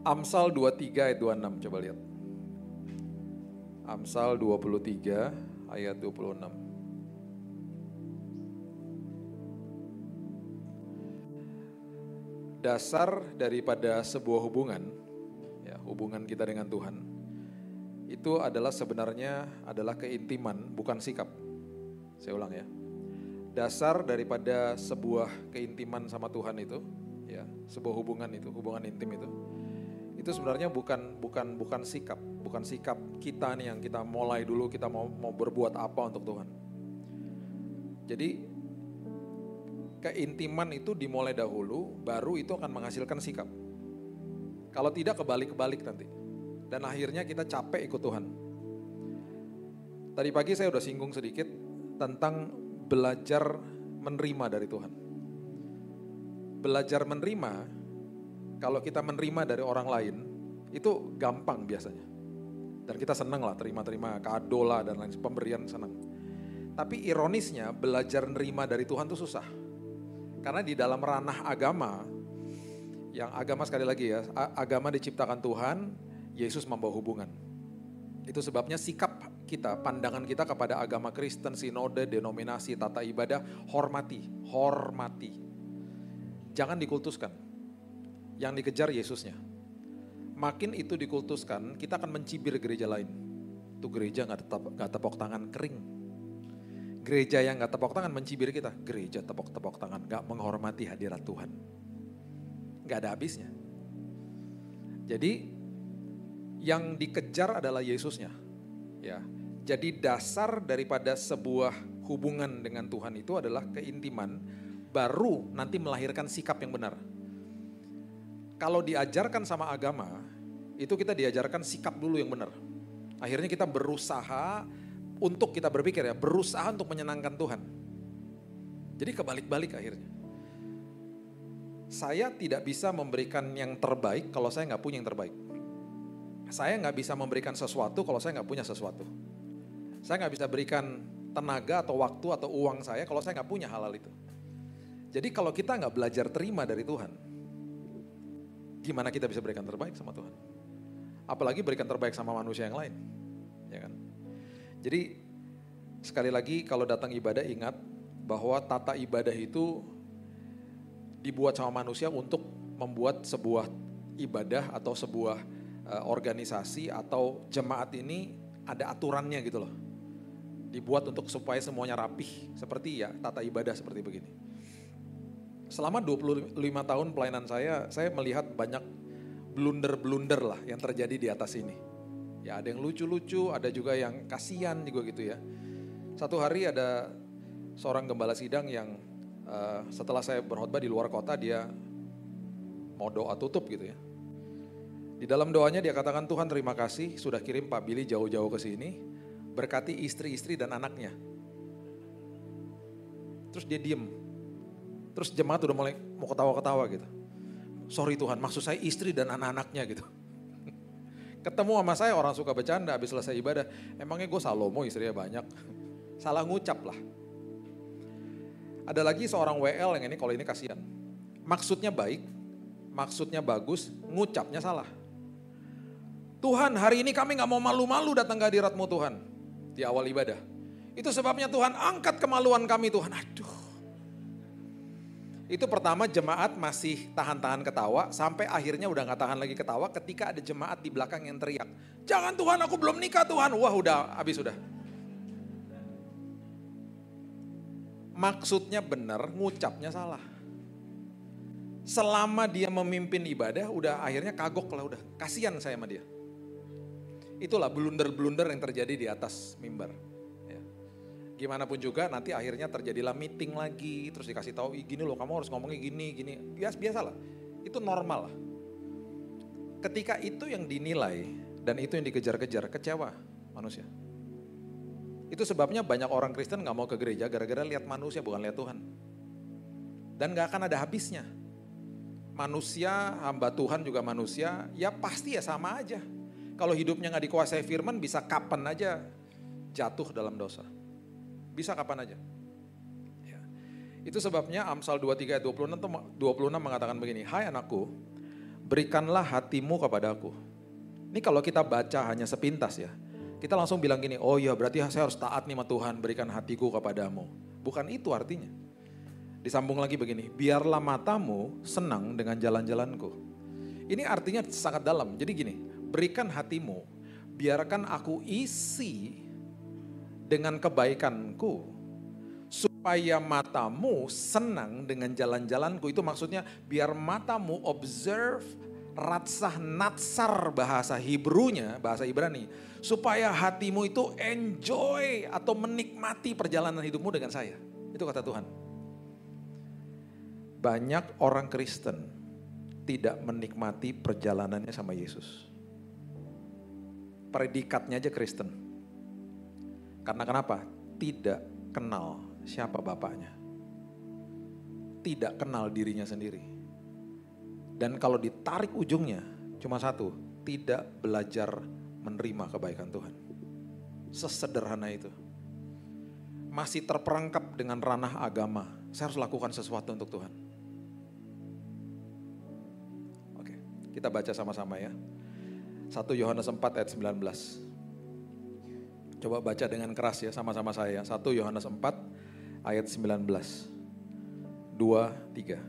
Amsal 23 ayat 26, coba lihat. Amsal 23 ayat 26. Dasar daripada sebuah hubungan, ya, hubungan kita dengan Tuhan, itu adalah sebenarnya adalah keintiman, bukan sikap. Saya ulang ya. Dasar daripada sebuah keintiman sama Tuhan itu, ya, sebuah hubungan itu, hubungan intim itu sebenarnya bukan sikap kita nih yang kita mulai dulu kita mau berbuat apa untuk Tuhan. Jadi keintiman itu dimulai dahulu, baru itu akan menghasilkan sikap. Kalau tidak kebalik nanti. Dan akhirnya kita capek ikut Tuhan. Tadi pagi saya udah singgung sedikit tentang belajar menerima dari Tuhan. Belajar menerima, kalau kita menerima dari orang lain, itu gampang biasanya. Dan kita senang lah terima-terima kado lah dan lain pemberian senang. Tapi ironisnya belajar menerima dari Tuhan itu susah. Karena di dalam ranah agama, yang agama sekali lagi ya, agama diciptakan Tuhan, Yesus membawa hubungan. Itu sebabnya sikap kita, pandangan kita kepada agama Kristen, sinode, denominasi, tata ibadah, hormati. Jangan dikultuskan. Yang dikejar Yesusnya. Makin itu dikultuskan, kita akan mencibir gereja lain. Itu gereja gak tepok tangan, kering. Gereja yang gak tepok tangan mencibir kita. Gereja tepok tangan, gak menghormati hadirat Tuhan. Gak ada habisnya. Jadi yang dikejar adalah Yesusnya. Ya. Jadi dasar daripada sebuah hubungan dengan Tuhan itu adalah keintiman. Baru nanti melahirkan sikap yang benar. Kalau diajarkan sama agama, itu kita diajarkan sikap dulu yang benar. Akhirnya kita berusaha untuk kita berpikir ya, berusaha untuk menyenangkan Tuhan. Jadi kebalik-balik akhirnya. Saya tidak bisa memberikan yang terbaik kalau saya nggak punya yang terbaik. Saya nggak bisa memberikan sesuatu kalau saya nggak punya sesuatu. Saya nggak bisa berikan tenaga atau waktu atau uang saya kalau saya nggak punya hal-hal itu. Jadi kalau kita nggak belajar terima dari Tuhan, gimana kita bisa berikan terbaik sama Tuhan? Apalagi berikan terbaik sama manusia yang lain, ya kan? Jadi sekali lagi kalau datang ibadah ingat bahwa tata ibadah itu dibuat sama manusia untuk membuat sebuah ibadah atau sebuah organisasi atau jemaat ini ada aturannya gitu loh. Dibuat untuk supaya semuanya rapih seperti ya tata ibadah seperti begini. Selama 25 tahun pelayanan saya melihat banyak blunder-blunder lah yang terjadi di atas ini. Ya ada yang lucu-lucu, ada juga yang kasihan juga gitu ya. Satu hari ada seorang gembala sidang yang setelah saya berkhotbah di luar kota dia mau doa tutup gitu ya. Di dalam doanya dia katakan, Tuhan terima kasih sudah kirim Pak Billy jauh-jauh ke sini, berkati istri-istri dan anaknya. Terus dia diem. Terus jemaat udah mulai mau ketawa-ketawa gitu. Sorry Tuhan, maksud saya istri dan anak-anaknya gitu. Ketemu sama saya orang suka bercanda habis selesai ibadah. Emangnya gue Salomo istrinya banyak. Salah ngucap lah. Ada lagi seorang WL yang ini kalau ini kasihan. Maksudnya baik, maksudnya bagus, ngucapnya salah. Tuhan hari ini kami gak mau malu-malu datang ke hadirat-Mu Tuhan. Di awal ibadah. Itu sebabnya Tuhan angkat kemaluan kami Tuhan. Aduh. Itu pertama jemaat masih tahan-tahan ketawa sampai akhirnya udah gak tahan lagi ketawa ketika ada jemaat di belakang yang teriak. Jangan Tuhan aku belum nikah Tuhan. Wah udah habis udah. Maksudnya benar, ngucapnya salah. Selama dia memimpin ibadah udah akhirnya kagok lah udah. Kasihan saya sama dia. Itulah blunder-blunder yang terjadi di atas mimbar. Gimana pun juga nanti akhirnya terjadilah meeting lagi, terus dikasih tahu, gini loh kamu harus ngomongnya gini. Biasalah, itu normal lah. Ketika itu yang dinilai dan itu yang dikejar-kejar, kecewa manusia. Itu sebabnya banyak orang Kristen gak mau ke gereja gara-gara lihat manusia bukan lihat Tuhan. Dan gak akan ada habisnya. Manusia, hamba Tuhan juga manusia, ya pasti ya sama aja. Kalau hidupnya gak dikuasai firman bisa kapan aja jatuh dalam dosa. Bisa kapan aja. Ya. Itu sebabnya Amsal 23 ayat 26 mengatakan begini, hai anakku, berikanlah hatimu kepadaku. Ini kalau kita baca hanya sepintas ya, kita langsung bilang gini, oh iya berarti saya harus taat nih sama Tuhan, berikan hatiku kepadamu. Bukan itu artinya. Disambung lagi begini, biarlah matamu senang dengan jalan-jalanku. Ini artinya sangat dalam, jadi gini, berikan hatimu, biarkan aku isi dengan kebaikanku, supaya matamu senang dengan jalan-jalanku. Itu maksudnya biar matamu observe, ratsah, natsar bahasa Hebrunya, bahasa Ibrani. Supaya hatimu itu enjoy atau menikmati perjalanan hidupmu dengan saya. Itu kata Tuhan. Banyak orang Kristen tidak menikmati perjalanannya sama Yesus. Predikatnya aja Kristen. Karena kenapa? Tidak kenal siapa bapaknya. Tidak kenal dirinya sendiri. Dan kalau ditarik ujungnya cuma satu, tidak belajar menerima kebaikan Tuhan. Sesederhana itu. Masih terperangkap dengan ranah agama. Saya harus lakukan sesuatu untuk Tuhan. Oke, kita baca sama-sama ya. 1 Yohanes 4 ayat 19. Coba baca dengan keras ya sama-sama saya. 1 Yohanes 4 ayat 19. 2, 3.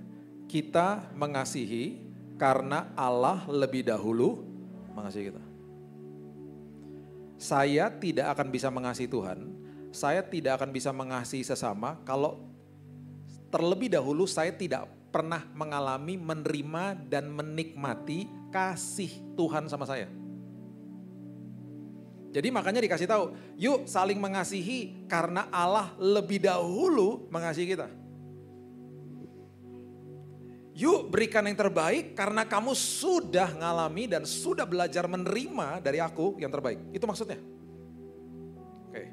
Kita mengasihi karena Allah lebih dahulu mengasihi kita. Saya tidak akan bisa mengasihi Tuhan, saya tidak akan bisa mengasihi sesama kalau terlebih dahulu saya tidak pernah mengalami, menerima dan menikmati kasih Tuhan sama saya. Jadi makanya dikasih tahu, yuk saling mengasihi karena Allah lebih dahulu mengasihi kita. Yuk berikan yang terbaik karena kamu sudah ngalami dan sudah belajar menerima dari aku yang terbaik. Itu maksudnya. Oke,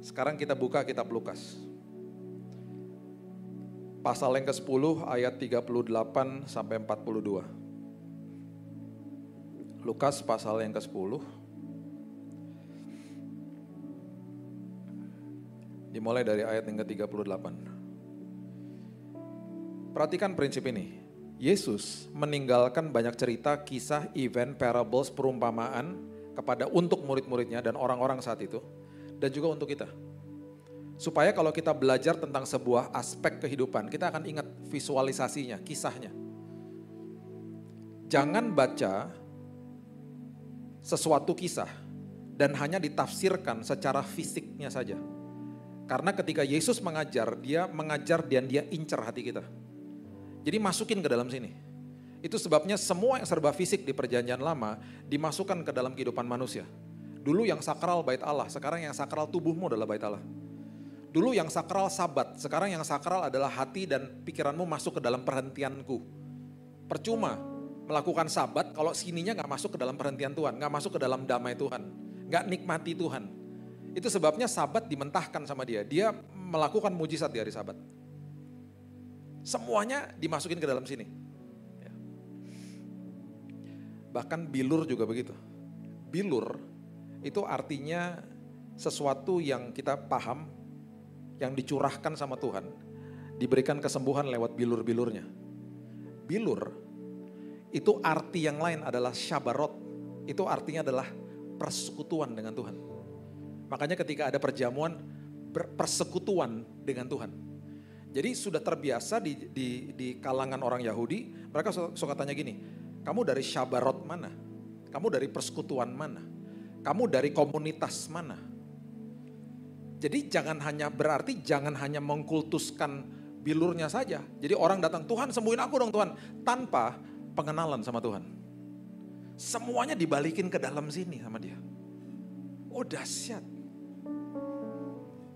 sekarang kita buka kitab Lukas. Pasal yang ke-10 ayat 38 sampai 42. Lukas pasal yang ke-10. Dimulai dari ayat yang ke-38. Perhatikan prinsip ini. Yesus meninggalkan banyak cerita, kisah, event, parables, perumpamaan untuk murid-muridnya dan orang-orang saat itu. Dan juga untuk kita. Supaya kalau kita belajar tentang sebuah aspek kehidupan, kita akan ingat visualisasinya, kisahnya. Jangan baca sesuatu kisah dan hanya ditafsirkan secara fisiknya saja. Karena ketika Yesus mengajar, dia mengajar dan dia incar hati kita. Jadi masukin ke dalam sini. Itu sebabnya semua yang serba fisik di perjanjian lama dimasukkan ke dalam kehidupan manusia. Dulu yang sakral bait Allah, sekarang yang sakral tubuhmu adalah bait Allah. Dulu yang sakral sabat, sekarang yang sakral adalah hati dan pikiranmu masuk ke dalam perhentianku. Percuma melakukan sabat kalau sininya gak masuk ke dalam perhentian Tuhan, gak masuk ke dalam damai Tuhan, gak nikmati Tuhan. Itu sebabnya sabat dimentahkan sama dia, dia melakukan mujizat di hari sabat. Semuanya dimasukin ke dalam sini. Bahkan bilur juga begitu. Bilur itu artinya sesuatu yang kita paham, yang dicurahkan sama Tuhan, diberikan kesembuhan lewat bilur-bilurnya. Bilur, itu arti yang lain adalah syabarot. Itu artinya adalah persekutuan dengan Tuhan. Makanya ketika ada perjamuan, persekutuan dengan Tuhan. Jadi sudah terbiasa di kalangan orang Yahudi, mereka suka tanya gini, kamu dari syabarot mana? Kamu dari persekutuan mana? Kamu dari komunitas mana? Jadi jangan hanya mengkultuskan bilurnya saja. Jadi orang datang, Tuhan sembuhin aku dong Tuhan. Tanpa pengenalan sama Tuhan. Semuanya dibalikin ke dalam sini sama dia. Oh dahsyat.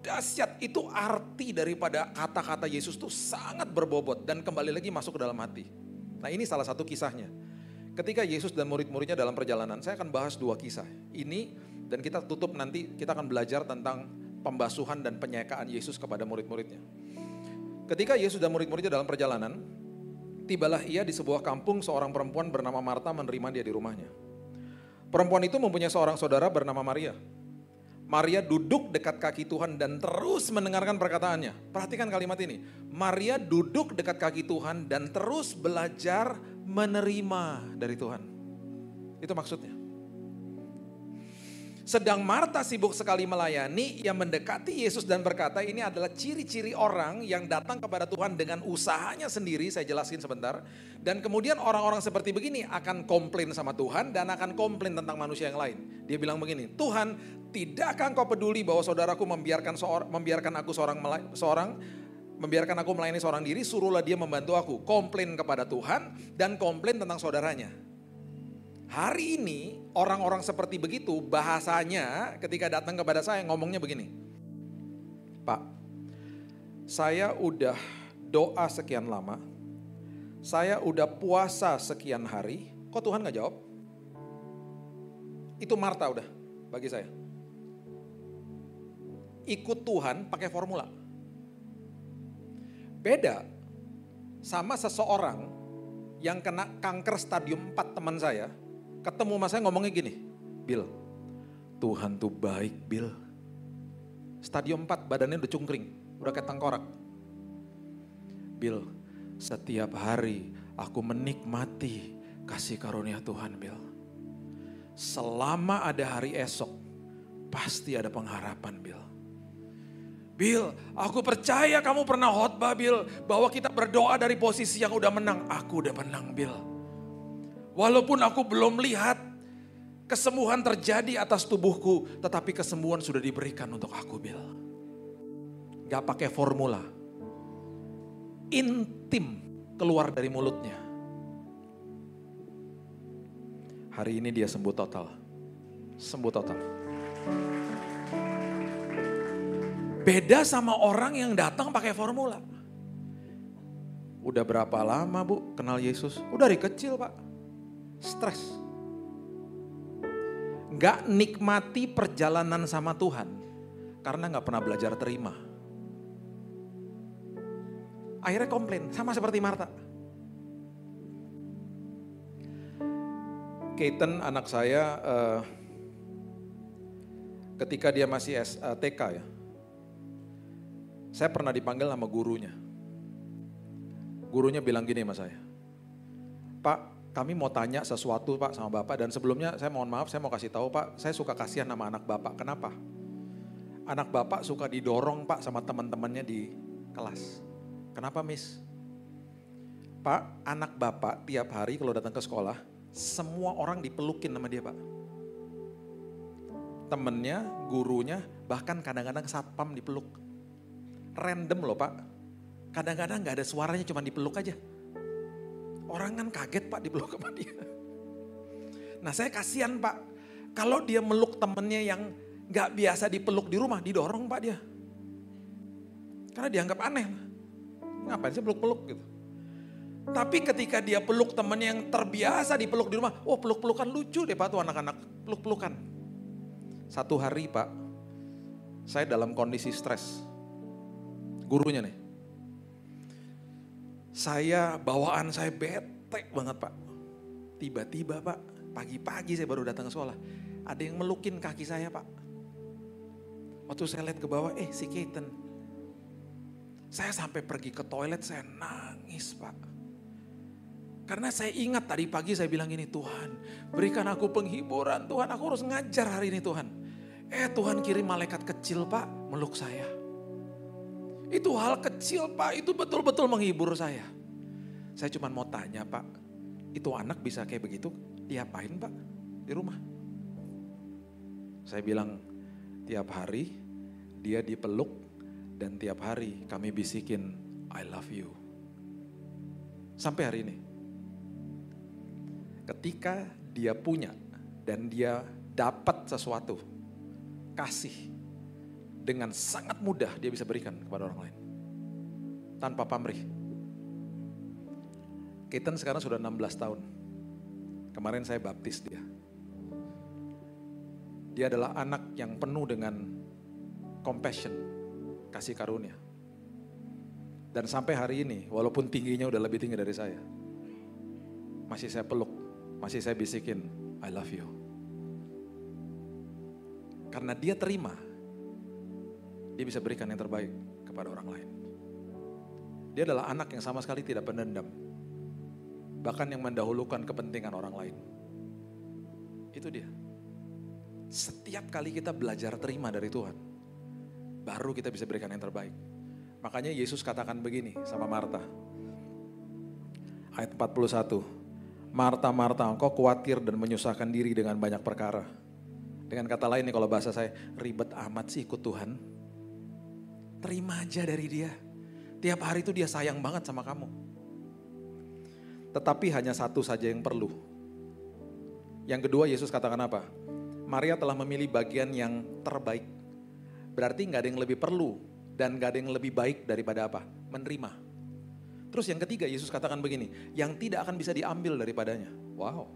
Dahsyat itu arti daripada kata-kata Yesus itu sangat berbobot dan kembali lagi masuk ke dalam hati. Nah ini salah satu kisahnya. Ketika Yesus dan murid-muridnya dalam perjalanan, saya akan bahas 2 kisah. Ini dan kita tutup nanti kita akan belajar tentang pembasuhan dan penyekaan Yesus kepada murid-muridnya. Ketika Yesus dan murid-muridnya dalam perjalanan, tibalah ia di sebuah kampung, seorang perempuan bernama Marta menerima dia di rumahnya. Perempuan itu mempunyai seorang saudara bernama Maria. Maria duduk dekat kaki Tuhan dan terus mendengarkan perkataannya. Perhatikan kalimat ini. Maria duduk dekat kaki Tuhan dan terus belajar menerima dari Tuhan. Itu maksudnya. Sedang Marta sibuk sekali melayani, ia mendekati Yesus dan berkata, ini adalah ciri-ciri orang yang datang kepada Tuhan dengan usahanya sendiri, saya jelasin sebentar. Dan kemudian orang-orang seperti begini akan komplain sama Tuhan dan akan komplain tentang manusia yang lain. Dia bilang begini, Tuhan, tidakkah engkau peduli bahwa saudaraku membiarkan aku melayani seorang diri, suruhlah dia membantu aku. Komplain kepada Tuhan dan komplain tentang saudaranya. Hari ini orang-orang seperti begitu bahasanya ketika datang kepada saya ngomongnya begini. Pak, saya udah doa sekian lama, saya udah puasa sekian hari, kok Tuhan gak jawab? Itu Marta udah bagi saya. Ikut Tuhan pakai formula. Beda sama seseorang yang kena kanker stadium 4 teman saya. Ketemu sama saya ngomongnya gini, Bill, Tuhan tuh baik Bill. Stadium 4 badannya udah cungkring, udah kayak tengkorak. Bill, setiap hari aku menikmati kasih karunia Tuhan Bill. Selama ada hari esok, pasti ada pengharapan Bill. Bill, aku percaya kamu pernah khotbah Bill, bahwa kita berdoa dari posisi yang udah menang. Aku udah menang Bill. Walaupun aku belum lihat kesembuhan terjadi atas tubuhku, tetapi kesembuhan sudah diberikan untuk aku Bill. Gak pakai formula. Intim keluar dari mulutnya. Hari ini dia sembuh total. Sembuh total. Beda sama orang yang datang pakai formula. Udah berapa lama Bu kenal Yesus? Udah dari kecil Pak. Stres. Gak nikmati perjalanan sama Tuhan karena gak pernah belajar terima. Akhirnya komplain, sama seperti Marta. Keaton anak saya ketika dia masih TK ya. Saya pernah dipanggil sama gurunya. Gurunya bilang gini sama saya. Pak, kami mau tanya sesuatu Pak sama Bapak, dan sebelumnya saya mohon maaf, saya mau kasih tahu Pak, saya suka kasihan sama anak Bapak. Kenapa? Anak Bapak suka didorong Pak sama teman-temannya di kelas. Kenapa Miss? Pak, anak Bapak tiap hari kalau datang ke sekolah, semua orang dipelukin sama dia Pak. Temennya, gurunya, bahkan kadang-kadang satpam dipeluk. Random loh Pak, kadang-kadang gak ada suaranya, cuma dipeluk aja. Orang kan kaget Pak dipeluk sama dia. Nah saya kasihan Pak, kalau dia meluk temennya yang gak biasa dipeluk di rumah, didorong Pak dia. Karena dianggap aneh. Ngapain sih peluk-peluk gitu. Tapi ketika dia peluk temennya yang terbiasa dipeluk di rumah, oh peluk-pelukan lucu deh Pak tuh anak-anak, peluk-pelukan. Satu hari Pak, saya dalam kondisi stres. Gurunya nih. Bawaan saya bete banget Pak. Tiba-tiba Pak, pagi-pagi saya baru datang ke sekolah. Ada yang melukin kaki saya Pak. Waktu saya lihat ke bawah, si Keaton. Saya sampai pergi ke toilet, saya nangis Pak. Karena saya ingat tadi pagi saya bilang gini, Tuhan berikan aku penghiburan, Tuhan aku harus ngajar hari ini Tuhan. Tuhan kirim malaikat kecil Pak meluk saya. Itu hal kecil Pak, itu betul-betul menghibur saya. Saya cuma mau tanya Pak, itu anak bisa kayak begitu, diapain Pak di rumah? Saya bilang, tiap hari dia dipeluk dan tiap hari kami bisikin, I love you. Sampai hari ini. Ketika dia punya dan dia dapat sesuatu, kasih. Dengan sangat mudah dia bisa berikan kepada orang lain. Tanpa pamrih. Keaton sekarang sudah 16 tahun. Kemarin saya baptis dia. Dia adalah anak yang penuh dengan compassion, kasih karunia. Dan sampai hari ini, walaupun tingginya udah lebih tinggi dari saya, masih saya peluk, masih saya bisikin, I love you. Karena dia terima, dia bisa berikan yang terbaik kepada orang lain. Dia adalah anak yang sama sekali tidak pendendam. bahkan yang mendahulukan kepentingan orang lain. Itu dia. Setiap kali kita belajar terima dari Tuhan, baru kita bisa berikan yang terbaik. Makanya Yesus katakan begini sama Marta. Ayat 41. Marta, Marta, engkau khawatir dan menyusahkan diri dengan banyak perkara. Dengan kata lain nih, kalau bahasa saya, ribet amat sih ikut Tuhan. Terima aja dari dia. Tiap hari itu dia sayang banget sama kamu. Tetapi hanya satu saja yang perlu. Yang kedua Yesus katakan apa? Maria telah memilih bagian yang terbaik. Berarti gak ada yang lebih perlu dan gak ada yang lebih baik daripada apa? Menerima. Terus yang ketiga Yesus katakan begini, yang tidak akan bisa diambil daripadanya. Wow.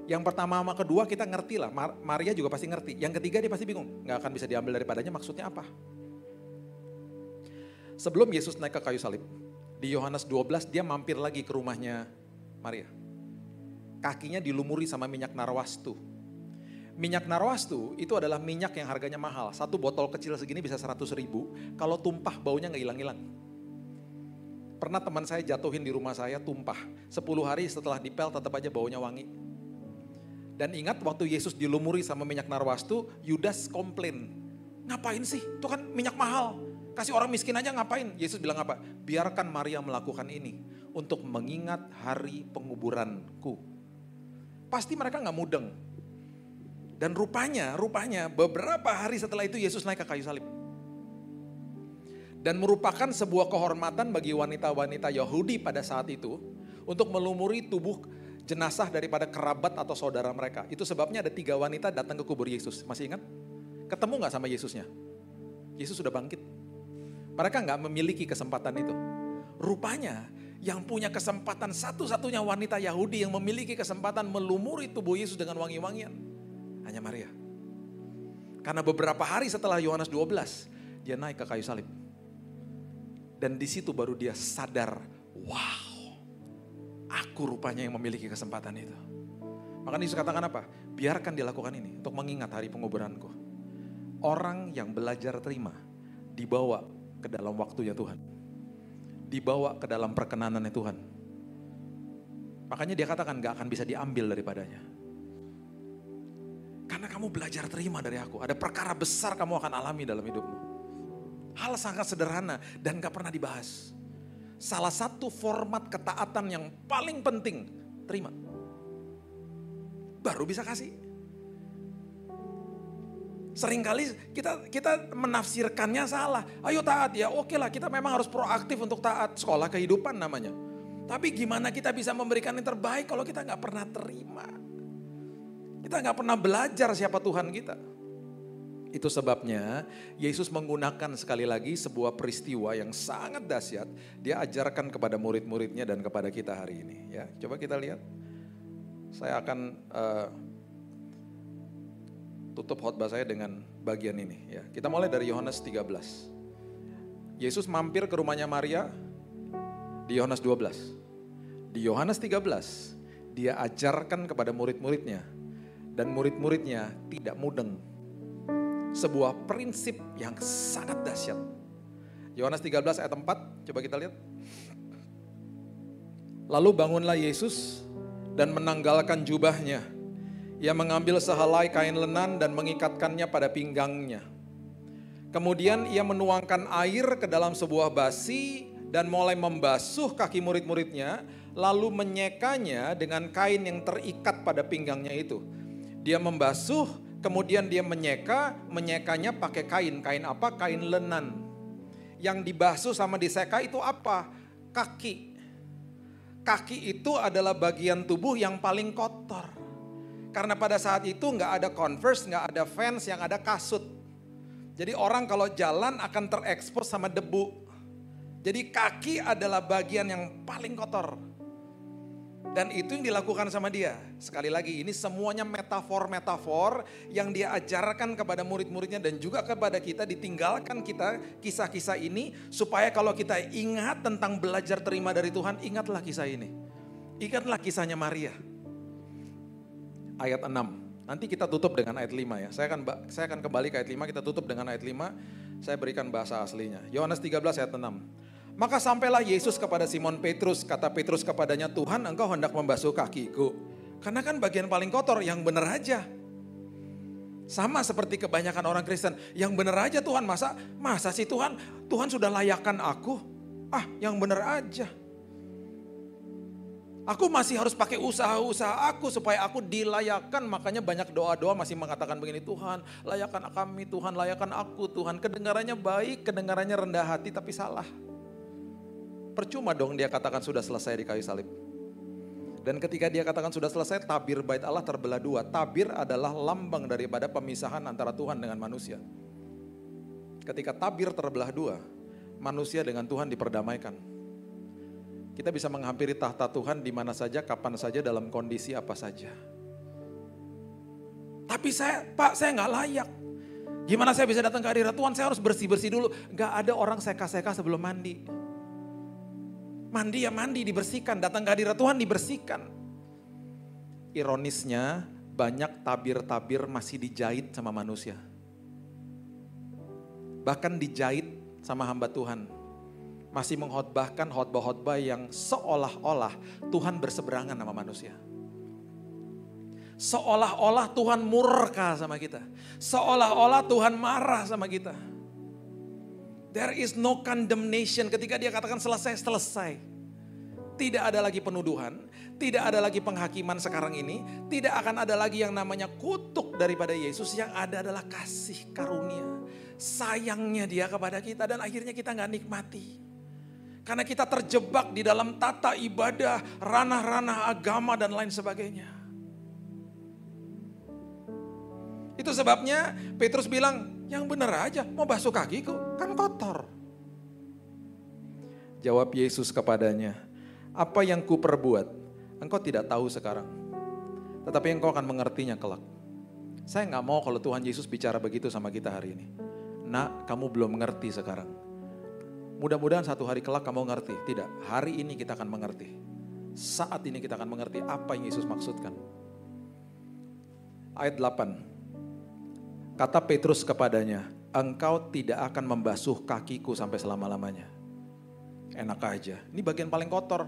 Yang pertama sama kedua kita ngerti lah, Maria juga pasti ngerti. Yang ketiga dia pasti bingung, gak akan bisa diambil daripadanya maksudnya apa? Sebelum Yesus naik ke kayu salib, di Yohanes 12 dia mampir lagi ke rumahnya Maria. Kakinya dilumuri sama minyak narwastu. Minyak narwastu itu adalah minyak yang harganya mahal. Satu botol kecil segini bisa 100.000. Kalau tumpah baunya gak hilang-hilang. Pernah teman saya jatuhin di rumah saya tumpah. 10 hari setelah dipel tetap aja baunya wangi. Dan ingat waktu Yesus dilumuri sama minyak narwastu, Yudas komplain. Ngapain sih? Itu kan minyak mahal. Kasih orang miskin aja ngapain? Yesus bilang apa? Biarkan Maria melakukan ini untuk mengingat hari penguburanku. Pasti mereka gak mudeng. Dan rupanya beberapa hari setelah itu Yesus naik ke kayu salib. Dan merupakan sebuah kehormatan bagi wanita-wanita Yahudi pada saat itu untuk melumuri tubuh jenazah daripada kerabat atau saudara mereka. Itu sebabnya ada 3 wanita datang ke kubur Yesus. Masih ingat? Ketemu gak sama Yesusnya? Yesus sudah bangkit. Mereka gak memiliki kesempatan itu. Rupanya yang punya kesempatan satu-satunya wanita Yahudi yang memiliki kesempatan melumuri tubuh Yesus dengan wangi-wangian. Hanya Maria. Karena beberapa hari setelah Yohanes 12, dia naik ke kayu salib. Dan di situ baru dia sadar, wow, aku rupanya yang memiliki kesempatan itu. Makanya Yesus katakan apa? Biarkan dilakukan ini untuk mengingat hari penguburanku. Orang yang belajar terima, dibawa ke dalam waktunya Tuhan. Dibawa ke dalam perkenanannya Tuhan. Makanya dia katakan gak akan bisa diambil daripadanya. Karena kamu belajar terima dari aku. Ada perkara besar kamu akan alami dalam hidupmu. Hal sangat sederhana dan gak pernah dibahas. Salah satu format ketaatan yang paling penting, terima. Baru bisa kasih. Seringkali kita menafsirkannya salah. Ayo taat ya, oke lah kita memang harus proaktif untuk taat. Sekolah kehidupan namanya. Tapi gimana kita bisa memberikan yang terbaik kalau kita gak pernah terima. Kita gak pernah belajar siapa Tuhan kita. Itu sebabnya Yesus menggunakan sekali lagi sebuah peristiwa yang sangat dahsyat. Dia ajarkan kepada murid-muridnya dan kepada kita hari ini. Ya, coba kita lihat. Saya akan tutup khotbah saya dengan bagian ini. Ya, kita mulai dari Yohanes 13. Yesus mampir ke rumahnya Maria di Yohanes 12. Di Yohanes 13, dia ajarkan kepada murid-muridnya. Dan murid-muridnya tidak mudeng. Sebuah prinsip yang sangat dahsyat. Yohanes 13 ayat 4, coba kita lihat. Lalu bangunlah Yesus dan menanggalkan jubahnya. Ia mengambil sehelai kain lenan dan mengikatkannya pada pinggangnya. Kemudian ia menuangkan air ke dalam sebuah basi dan mulai membasuh kaki murid-muridnya. Lalu menyekanya dengan kain yang terikat pada pinggangnya itu. Dia membasuh, kemudian dia menyekanya pakai kain. Kain apa? Kain lenan. Yang dibasuh sama diseka itu apa? Kaki. Kaki itu adalah bagian tubuh yang paling kotor. Karena pada saat itu nggak ada Converse, nggak ada Vans, yang ada kasut. Jadi orang kalau jalan akan terekspos sama debu. Jadi kaki adalah bagian yang paling kotor. Dan itu yang dilakukan sama dia. Sekali lagi ini semuanya metafor-metafor yang dia ajarkan kepada murid-muridnya dan juga kepada kita, ditinggalkan kita kisah-kisah ini supaya kalau kita ingat tentang belajar terima dari Tuhan, ingatlah kisah ini. Ingatlah kisahnya Maria. Ayat 6. Nanti kita tutup dengan ayat 5 ya. Saya akan kembali ke ayat 5, kita tutup dengan ayat 5. Saya berikan bahasa aslinya. Yohanes 13 ayat 6. Maka sampailah Yesus kepada Simon Petrus, kata Petrus kepadanya, Tuhan engkau hendak membasuh kakiku. Karena kan bagian paling kotor, yang benar aja. Sama seperti kebanyakan orang Kristen, yang benar aja Tuhan, masa sih Tuhan sudah layakkan aku. Yang benar aja. Aku masih harus pakai usaha-usaha aku supaya aku dilayakkan. Makanya banyak doa-doa masih mengatakan begini, Tuhan layakkan kami, Tuhan layakkan aku, Tuhan. Kedengarannya baik, kedengarannya rendah hati tapi salah. Percuma dong dia katakan sudah selesai di kayu salib. Dan ketika dia katakan sudah selesai, tabir bait Allah terbelah dua. Tabir adalah lambang daripada pemisahan antara Tuhan dengan manusia. Ketika tabir terbelah dua, manusia dengan Tuhan diperdamaikan. Kita bisa menghampiri tahta Tuhan di mana saja, kapan saja, dalam kondisi apa saja. Tapi saya nggak layak. Gimana saya bisa datang ke hadirat Tuhan? Saya harus bersih-bersih dulu. Gak ada orang seka-seka sebelum mandi. Mandi ya mandi, dibersihkan. Datang ke hadirat Tuhan dibersihkan. Ironisnya banyak tabir-tabir masih dijahit sama manusia. Bahkan dijahit sama hamba Tuhan. Masih mengkhotbahkan khotbah-khotbah yang seolah-olah Tuhan berseberangan sama manusia. Seolah-olah Tuhan murka sama kita. Seolah-olah Tuhan marah sama kita. There is no condemnation. Ketika dia katakan selesai. Tidak ada lagi penuduhan. Tidak ada lagi penghakiman sekarang ini. Tidak akan ada lagi yang namanya kutuk daripada Yesus. Yang ada adalah kasih karunia. Sayangnya dia kepada kita. Dan akhirnya kita gak nikmati. Karena kita terjebak di dalam tata ibadah. Ranah-ranah agama dan lain sebagainya. Itu sebabnya Petrus bilang, yang benar aja, mau basuh kakiku, kan kotor. Jawab Yesus kepadanya, apa yang ku perbuat, engkau tidak tahu sekarang. Tetapi engkau akan mengertinya kelak. Saya gak mau kalau Tuhan Yesus bicara begitu sama kita hari ini. Nak, kamu belum mengerti sekarang. Mudah-mudahan satu hari kelak kamu ngerti. Tidak, hari ini kita akan mengerti. Saat ini kita akan mengerti apa yang Yesus maksudkan. Ayat 8. Kata Petrus kepadanya, engkau tidak akan membasuh kakiku sampai selama-lamanya. Enak aja, ini bagian paling kotor.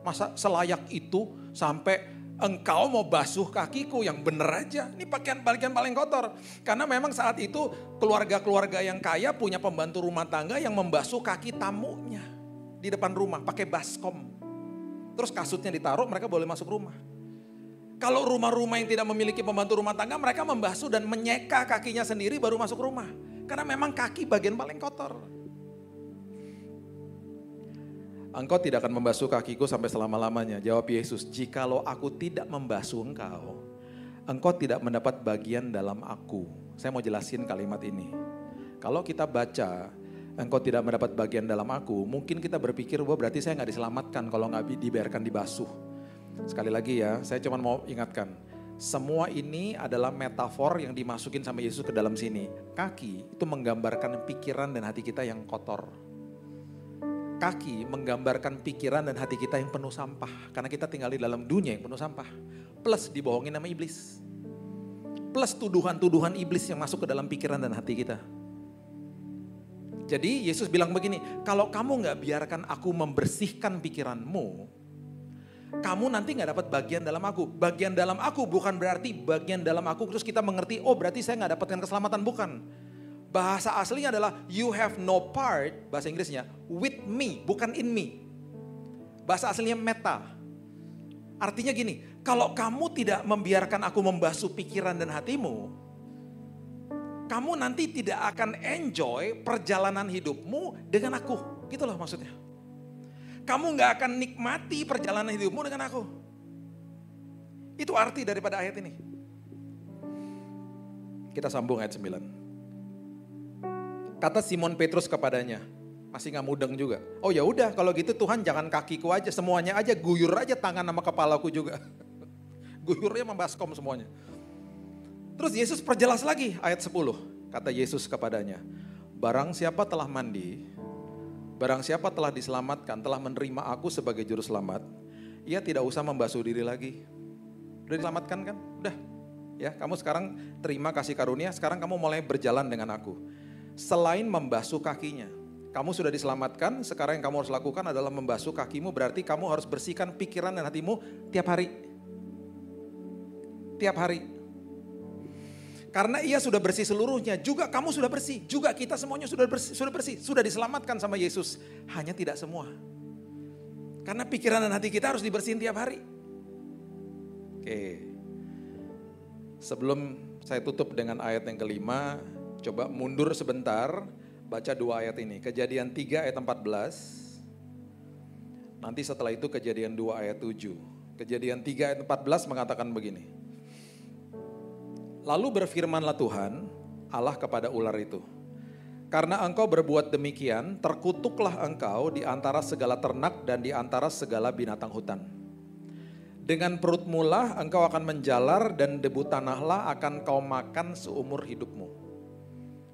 Masa selayak itu sampai engkau mau basuh kakiku, yang bener aja. Ini bagian paling kotor. Karena memang saat itu keluarga-keluarga yang kaya punya pembantu rumah tangga yang membasuh kaki tamunya. Di depan rumah pakai baskom. Terus kasutnya ditaruh, mereka boleh masuk rumah. Kalau rumah-rumah yang tidak memiliki pembantu rumah tangga, mereka membasuh dan menyeka kakinya sendiri baru masuk rumah. Karena memang kaki bagian paling kotor. Engkau tidak akan membasuh kakiku sampai selama-lamanya. Jawab Yesus, jikalau aku tidak membasuh engkau, engkau tidak mendapat bagian dalam aku. Saya mau jelasin kalimat ini. Kalau kita baca, engkau tidak mendapat bagian dalam aku, mungkin kita berpikir, wah berarti saya gak diselamatkan kalau gak dibiarkan dibasuh. Sekali lagi ya, saya cuma mau ingatkan. Semua ini adalah metafor yang dimasukin sama Yesus ke dalam sini. Kaki itu menggambarkan pikiran dan hati kita yang kotor. Kaki menggambarkan pikiran dan hati kita yang penuh sampah. Karena kita tinggal di dalam dunia yang penuh sampah. Plus dibohongin sama iblis. Plus tuduhan-tuduhan iblis yang masuk ke dalam pikiran dan hati kita. Jadi Yesus bilang begini, kalau kamu gak biarkan aku membersihkan pikiranmu, kamu nanti gak dapat bagian dalam aku. Bagian dalam aku bukan berarti bagian dalam aku terus kita mengerti, oh berarti saya gak dapatkan keselamatan, bukan. Bahasa aslinya adalah you have no part, bahasa Inggrisnya, with me, bukan in me. Bahasa aslinya meta. Artinya gini, kalau kamu tidak membiarkan aku membasuh pikiran dan hatimu, kamu nanti tidak akan enjoy perjalanan hidupmu dengan aku. Gitu loh maksudnya. Kamu gak akan nikmati perjalanan hidupmu dengan aku. Itu arti daripada ayat ini. Kita sambung ayat 9. Kata Simon Petrus kepadanya, masih gak mudeng juga. Oh ya udah, kalau gitu Tuhan jangan kakiku aja, semuanya aja, guyur aja tangan sama kepalaku juga. Guyurnya membaskom semuanya. Terus Yesus perjelas lagi ayat 10. Kata Yesus kepadanya, barang siapa telah mandi, barang siapa telah diselamatkan, telah menerima aku sebagai juru selamat, ia tidak usah membasuh diri lagi. Udah diselamatkan kan? Udah. Ya, kamu sekarang terima kasih karunia, sekarang kamu mulai berjalan dengan aku. Selain membasuh kakinya. Kamu sudah diselamatkan, sekarang yang kamu harus lakukan adalah membasuh kakimu, berarti kamu harus bersihkan pikiran dan hatimu tiap hari. Tiap hari. Karena ia sudah bersih seluruhnya, juga kamu sudah bersih, juga kita semuanya sudah bersih, sudah diselamatkan sama Yesus. Hanya tidak semua. Karena pikiran dan hati kita harus dibersihin tiap hari. Oke. Sebelum saya tutup dengan ayat yang kelima, coba mundur sebentar. Baca 2 ayat ini, Kejadian 3 ayat 14, nanti setelah itu Kejadian 2 ayat 7. Kejadian 3 ayat 14 mengatakan begini. Lalu berfirmanlah Tuhan Allah kepada ular itu, karena engkau berbuat demikian, terkutuklah engkau di antara segala ternak dan di antara segala binatang hutan. Dengan perutmu lah engkau akan menjalar dan debu tanahlah akan kau makan seumur hidupmu.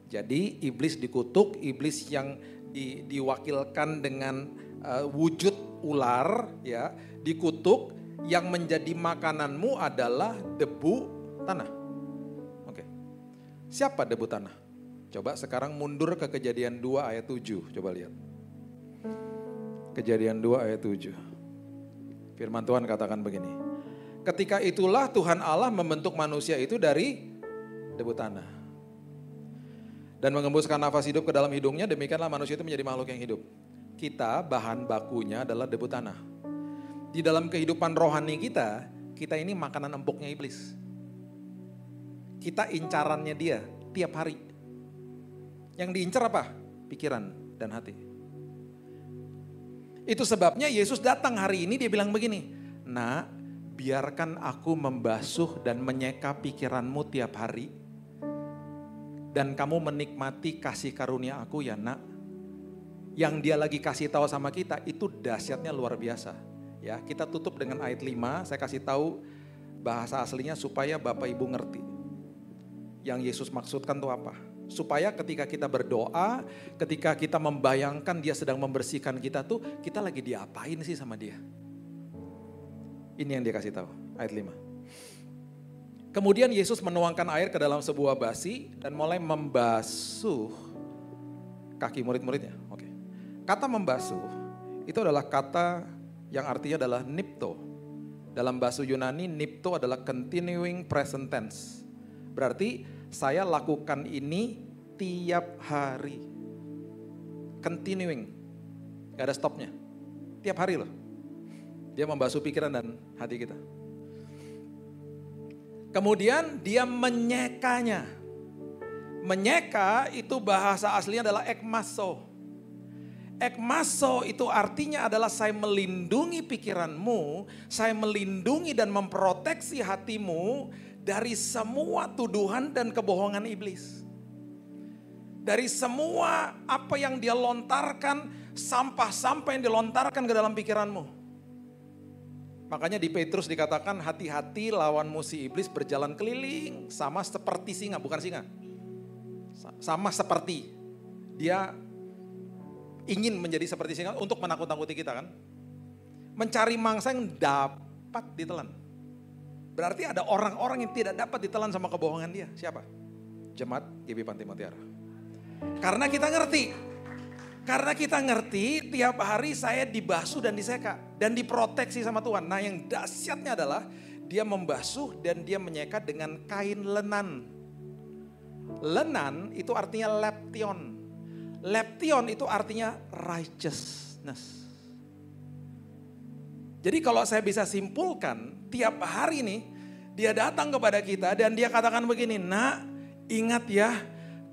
Jadi iblis dikutuk, iblis yang diwakilkan dengan wujud ular, ya, dikutuk, yang menjadi makananmu adalah debu tanah. Oke. Siapa debu tanah? Coba sekarang mundur ke Kejadian 2 ayat 7, coba lihat. Kejadian 2 ayat 7. Firman Tuhan katakan begini. Ketika itulah Tuhan Allah membentuk manusia itu dari debu tanah. Dan mengembuskan nafas hidup ke dalam hidungnya, demikianlah manusia itu menjadi makhluk yang hidup. Kita bahan bakunya adalah debu tanah. Di dalam kehidupan rohani kita, kita ini makanan empuknya iblis. Kita incarannya dia tiap hari. Yang diincar apa? Pikiran dan hati. Itu sebabnya Yesus datang hari ini, dia bilang begini, Nak, biarkan aku membasuh dan menyeka pikiranmu tiap hari. Dan kamu menikmati kasih karunia aku ya nak. Yang dia lagi kasih tahu sama kita itu dahsyatnya luar biasa. Ya, kita tutup dengan ayat 5, saya kasih tahu bahasa aslinya supaya Bapak Ibu ngerti. Yang Yesus maksudkan itu apa? Supaya ketika kita berdoa, ketika kita membayangkan dia sedang membersihkan kita tuh, kita lagi diapain sih sama dia? Ini yang dia kasih tahu, ayat 5. Kemudian Yesus menuangkan air ke dalam sebuah basi dan mulai membasuh kaki murid-muridnya. Oke. Kata membasuh itu adalah kata yang artinya adalah nipto. Dalam bahasa Yunani nipto adalah continuing present tense. Berarti saya lakukan ini tiap hari. Continuing. Gak ada stopnya. Tiap hari loh. Dia membasuh pikiran dan hati kita. Kemudian dia menyekanya. Menyeka itu bahasa aslinya adalah ekmaso. Ekmaso itu artinya adalah saya melindungi pikiranmu, saya melindungi dan memproteksi hatimu dari semua tuduhan dan kebohongan iblis. Dari semua apa yang dia lontarkan, sampah-sampah yang dilontarkan ke dalam pikiranmu. Makanya di Petrus dikatakan hati-hati lawan musuh iblis berjalan keliling sama seperti singa, bukan singa. Sama seperti dia ingin menjadi seperti singa untuk menakut-nakuti kita kan. Mencari mangsa yang dapat ditelan. Berarti ada orang-orang yang tidak dapat ditelan sama kebohongan dia. Siapa? Jemaat GB Panti Mutiara. Karena kita ngerti tiap hari saya dibasuh dan diseka dan diproteksi sama Tuhan. Nah yang dahsyatnya adalah dia membasuh dan dia menyeka dengan kain lenan. Lenan itu artinya leption. Leption itu artinya righteousness. Jadi kalau saya bisa simpulkan tiap hari nih dia datang kepada kita dan dia katakan begini, nak ingat ya,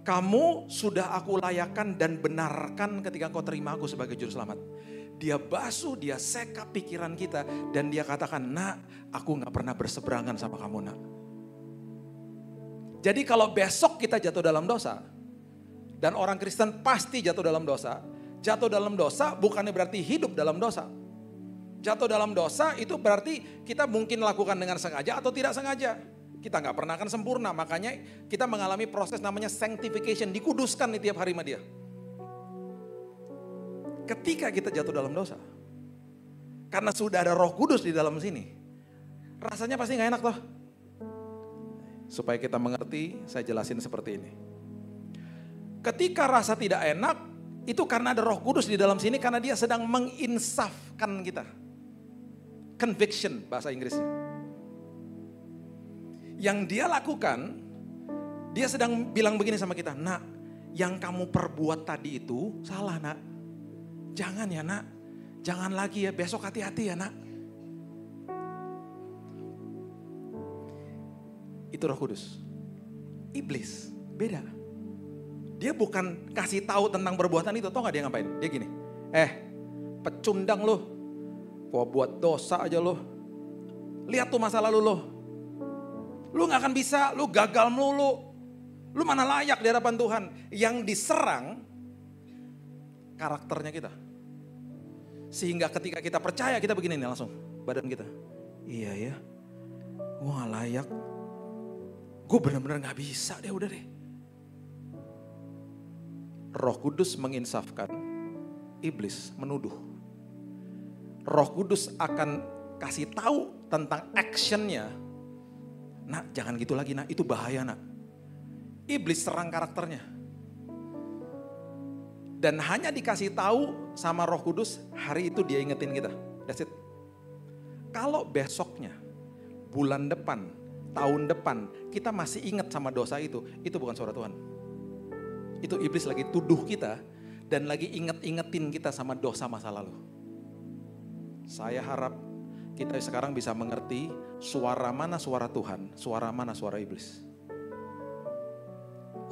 kamu sudah aku layakkan dan benarkan ketika kau terima aku sebagai juru selamat. Dia basuh, dia seka pikiran kita. Dan dia katakan, nak aku gak pernah berseberangan sama kamu nak. Jadi kalau besok kita jatuh dalam dosa. Dan orang Kristen pasti jatuh dalam dosa. Jatuh dalam dosa bukannya berarti hidup dalam dosa. Jatuh dalam dosa itu berarti kita mungkin lakukan dengan sengaja atau tidak sengaja. Kita gak pernah akan sempurna, makanya kita mengalami proses namanya sanctification, dikuduskan nih tiap hari sama dia. Ketika kita jatuh dalam dosa, karena sudah ada Roh Kudus di dalam sini, rasanya pasti gak enak toh. Supaya kita mengerti, saya jelasin seperti ini. Ketika rasa tidak enak, Itu karena ada Roh Kudus di dalam sini, karena dia sedang menginsafkan kita. Conviction bahasa Inggrisnya. Yang dia lakukan, dia sedang bilang begini sama kita, nak, yang kamu perbuat tadi itu salah, nak. Jangan ya, nak. Jangan lagi ya, besok hati-hati ya, nak. Itu Roh Kudus. Iblis, beda. Dia bukan kasih tahu tentang perbuatan itu, tau gak dia ngapain? Dia gini, pecundang lo, gua buat dosa aja lo. Lihat tuh masa lalu lo. Lu gak akan bisa, lu gagal melulu. Lu mana layak di hadapan Tuhan. Yang diserang karakternya kita. Sehingga ketika kita percaya, kita begini nih langsung badan kita. Iya ya, gua gak layak. Gue benar-benar gak bisa deh, udah deh. Roh Kudus menginsafkan, iblis menuduh. Roh Kudus akan kasih tahu tentang actionnya. Nak, jangan gitu lagi, nak, itu bahaya, nak. Iblis serang karakternya. Dan hanya dikasih tahu sama Roh Kudus, hari itu dia ingetin kita. That's it. Kalau besoknya, bulan depan, tahun depan, kita masih ingat sama dosa itu bukan suara Tuhan. Itu iblis lagi tuduh kita dan lagi ingetin kita sama dosa masa lalu. Saya harap kita sekarang bisa mengerti suara mana suara Tuhan, suara mana suara iblis.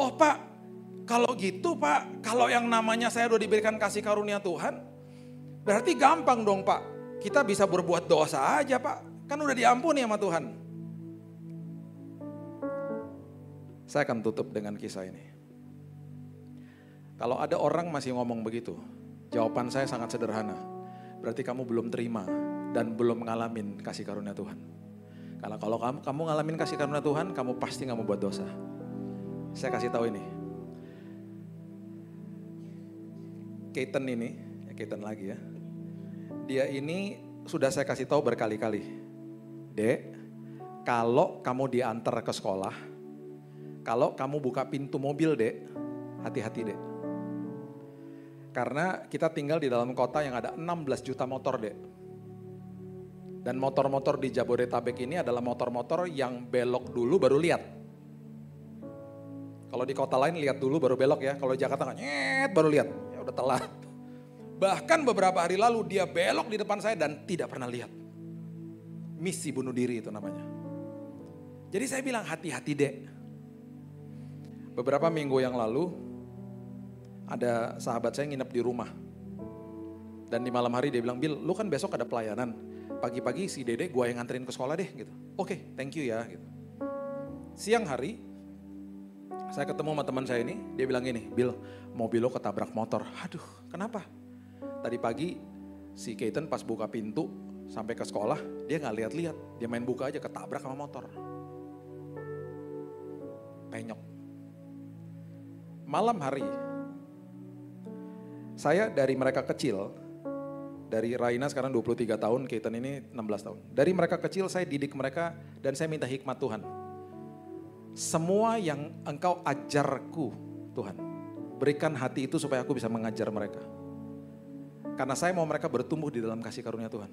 Oh Pak, kalau gitu Pak, kalau yang namanya saya udah diberikan kasih karunia Tuhan, berarti gampang dong Pak. Kita bisa berbuat dosa aja Pak, kan udah diampuni sama Tuhan. Saya akan tutup dengan kisah ini. Kalau ada orang masih ngomong begitu, jawaban saya sangat sederhana. Berarti kamu belum terima dan belum ngalamin kasih karunia Tuhan. Karena kalau kamu ngalamin kasih karunia Tuhan, kamu pasti gak mau buat dosa. Saya kasih tahu ini. Keaton ini, Keaton lagi ya. Dia ini sudah saya kasih tahu berkali-kali. Dek, kalau kamu diantar ke sekolah, kalau kamu buka pintu mobil dek, hati-hati dek. Karena kita tinggal di dalam kota yang ada 16 juta motor dek. Dan motor-motor di Jabodetabek ini adalah motor-motor yang belok dulu baru lihat. Kalau di kota lain lihat dulu baru belok ya. Kalau di Jakarta kan nyet baru lihat. Ya udah telat. Bahkan beberapa hari lalu dia belok di depan saya dan tidak pernah lihat. Misi bunuh diri itu namanya. Jadi saya bilang hati-hati dek. Beberapa minggu yang lalu ada sahabat saya nginep di rumah. Dan di malam hari dia bilang, Bil, lu kan besok ada pelayanan. Pagi-pagi si Dede gue yang nganterin ke sekolah deh gitu. Oke, thank you ya gitu. Siang hari, saya ketemu sama teman saya ini, dia bilang gini, Bil, mobil lo ketabrak motor. Aduh, kenapa? Tadi pagi si Keaton pas buka pintu sampai ke sekolah, dia gak lihat-lihat. Dia main buka aja ketabrak sama motor. Penyok. Malam hari, saya dari mereka kecil, dari Raina sekarang 23 tahun, Keaton ini 16 tahun. Dari mereka kecil saya didik mereka dan saya minta hikmat Tuhan. Semua yang engkau ajarku Tuhan, berikan hati itu supaya aku bisa mengajar mereka. Karena saya mau mereka bertumbuh di dalam kasih karunia Tuhan.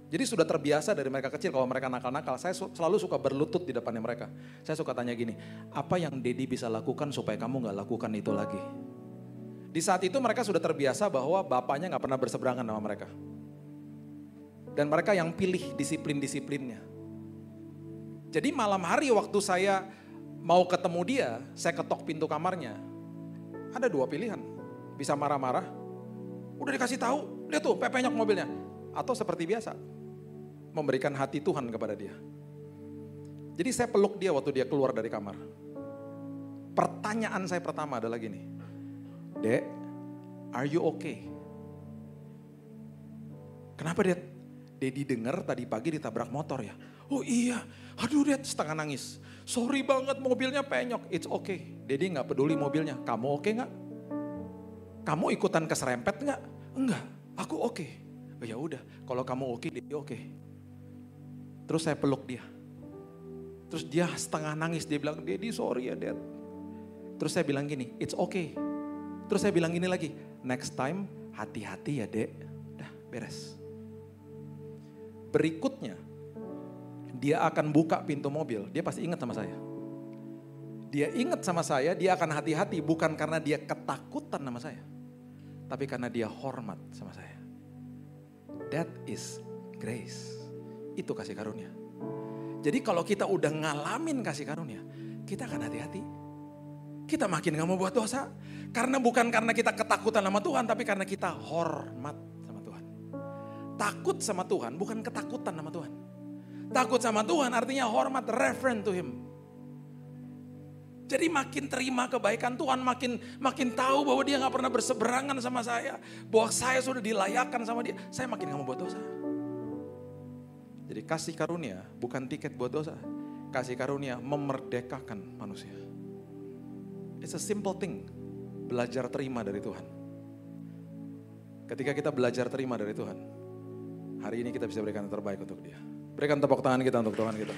Jadi sudah terbiasa dari mereka kecil kalau mereka nakal-nakal, saya selalu suka berlutut di depannya mereka. Saya suka tanya gini, apa yang Dedi bisa lakukan supaya kamu gak lakukan itu lagi? Di saat itu mereka sudah terbiasa bahwa bapaknya gak pernah berseberangan sama mereka. Dan mereka yang pilih disiplin-disiplinnya. Jadi malam hari waktu saya mau ketemu dia, saya ketok pintu kamarnya. Ada dua pilihan, bisa marah-marah, udah dikasih tahu, lihat tuh pepenyok mobilnya. Atau seperti biasa, memberikan hati Tuhan kepada dia. Jadi saya peluk dia waktu dia keluar dari kamar. Pertanyaan saya pertama adalah gini, Dek, are you okay? Kenapa Dek? Dedi dengar tadi pagi ditabrak motor ya? Oh iya, aduh Dek setengah nangis. Sorry banget mobilnya penyok, it's okay. Dedi gak peduli mobilnya, kamu oke gak? Kamu ikutan keserempet gak? Enggak, aku oke. Oh ya udah, kalau kamu oke, Dedi oke. Terus saya peluk dia. Terus dia setengah nangis, dia bilang, Dedi sorry ya Dad. Terus saya bilang gini, it's okay. Terus saya bilang gini lagi, next time hati-hati ya dek, udah beres. Berikutnya, dia akan buka pintu mobil, dia pasti ingat sama saya. Dia ingat sama saya, dia akan hati-hati bukan karena dia ketakutan sama saya. Tapi karena dia hormat sama saya. That is grace. Itu kasih karunia. Jadi kalau kita udah ngalamin kasih karunia, kita akan hati-hati. Kita makin gak mau buat dosa. Karena bukan karena kita ketakutan sama Tuhan, tapi karena kita hormat sama Tuhan. Takut sama Tuhan bukan ketakutan sama Tuhan. Takut sama Tuhan artinya hormat, reverent to Him. Jadi makin terima kebaikan Tuhan, makin tahu bahwa dia gak pernah berseberangan sama saya. Bahwa saya sudah dilayakkan sama dia, saya makin gak mau buat dosa. Jadi kasih karunia bukan tiket buat dosa. Kasih karunia memerdekakan manusia. It's a simple thing, belajar terima dari Tuhan. Ketika kita belajar terima dari Tuhan, hari ini kita bisa berikan yang terbaik untuk dia. Berikan tepuk tangan kita untuk Tuhan kita.